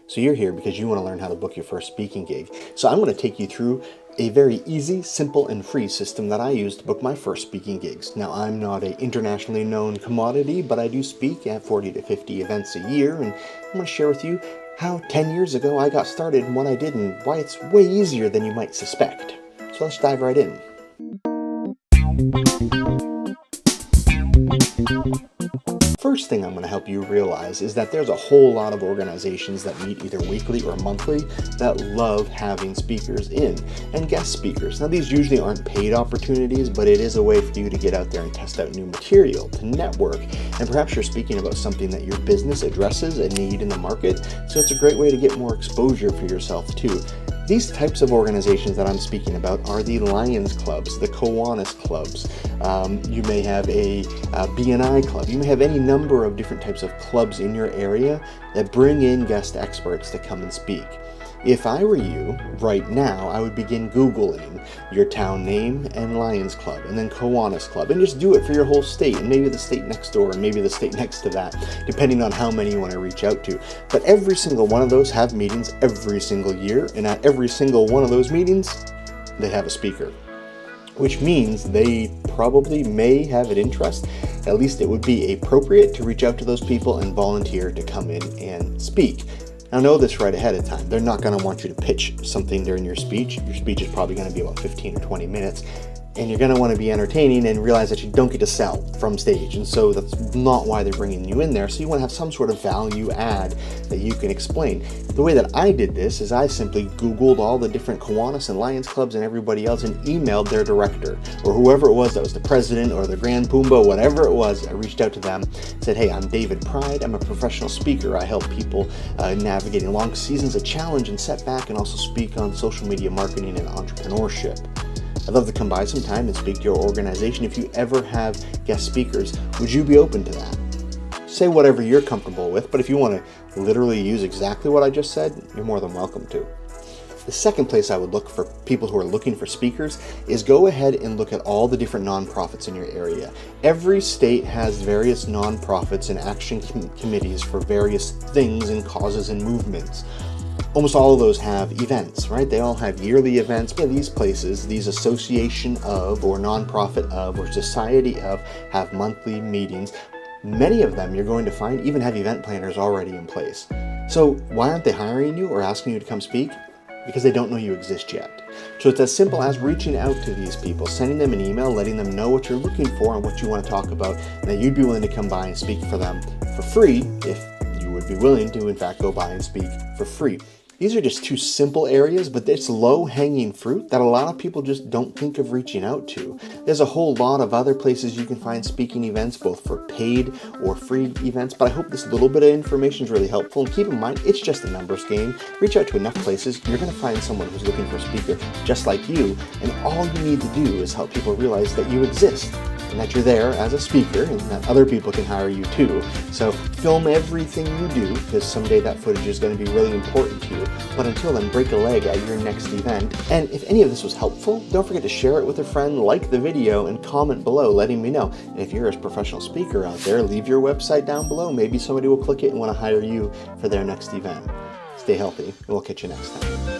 So you're here because you want to learn how to book your first speaking gig. So I'm going to take you through a very easy, simple, and free system that I use to book my first speaking gigs. Now, I'm not an internationally known commodity, but I do speak at 40 to 50 events a year, and I'm going to share with you how 10 years ago I got started and what I did and why it's way easier than you might suspect. So let's dive right in. First thing I'm going to help you realize is that there's a whole lot of organizations that meet either weekly or monthly that love having speakers in and guest speakers. Now, these usually aren't paid opportunities, but it is a way for you to get out there and test out new material, to network, and perhaps you're speaking about something that your business addresses a need in the market, so it's a great way to get more exposure for yourself too. These types of organizations that I'm speaking about are the Lions Clubs, the Kiwanis Clubs. You may have a BNI club. You may have any number of different types of clubs in your area that bring in guest experts to come and speak. If I were you, right now, I would begin Googling your town name and Lions Club, and then Kiwanis Club, and just do it for your whole state, and maybe the state next door, and maybe the state next to that, depending on how many you want to reach out to. But every single one of those have meetings every single year, and at every single one of those meetings, they have a speaker, which means they probably may have an interest. At least it would be appropriate to reach out to those people and volunteer to come in and speak. Now, know this right ahead of time. They're not going to want you to pitch something during your speech. Your speech is probably going to be about 15 or 20 minutes. And you're going to want to be entertaining and realize that you don't get to sell from stage. And so that's not why they're bringing you in there. So you want to have some sort of value add that you can explain. The way that I did this is I simply Googled all the different Kiwanis and Lions Clubs and everybody else and emailed their director or whoever it was that was the president or the Grand Pumbaa, whatever it was. I reached out to them, said, hey, I'm David Pride. I'm a professional speaker. I help people navigating long seasons of challenge and setback and also speak on social media marketing and entrepreneurship. I'd love to come by sometime and speak to your organization. If you ever have guest speakers, would you be open to that? Say whatever you're comfortable with, but if you want to literally use exactly what I just said, you're more than welcome to. The second place I would look for people who are looking for speakers is go ahead and look at all the different nonprofits in your area. Every state has various nonprofits and action committees for various things and causes and movements. Almost all of those have events, right? They all have yearly events. Yeah, these places, these association of or nonprofit of or society of have monthly meetings. Many of them you're going to find even have event planners already in place. So why aren't they hiring you or asking you to come speak? Because they don't know you exist yet. So it's as simple as reaching out to these people, sending them an email, letting them know what you're looking for and what you want to talk about, and that you'd be willing to come by and speak for them for free if you would be willing to, in fact, go by and speak for free. These are just two simple areas, but it's low-hanging fruit that a lot of people just don't think of reaching out to. There's a whole lot of other places you can find speaking events, both for paid or free events, but I hope this little bit of information is really helpful. And keep in mind, it's just a numbers game. Reach out to enough places, you're going to find someone who's looking for a speaker just like you, and all you need to do is help people realize that you exist, and that you're there as a speaker, and that other people can hire you too. So film everything you do, because someday that footage is going to be really important to you. But until then, break a leg at your next event. And if any of this was helpful, don't forget to share it with a friend, like the video, and comment below letting me know. And if you're a professional speaker out there, leave your website down below. Maybe somebody will click it and want to hire you for their next event. Stay healthy, and we'll catch you next time.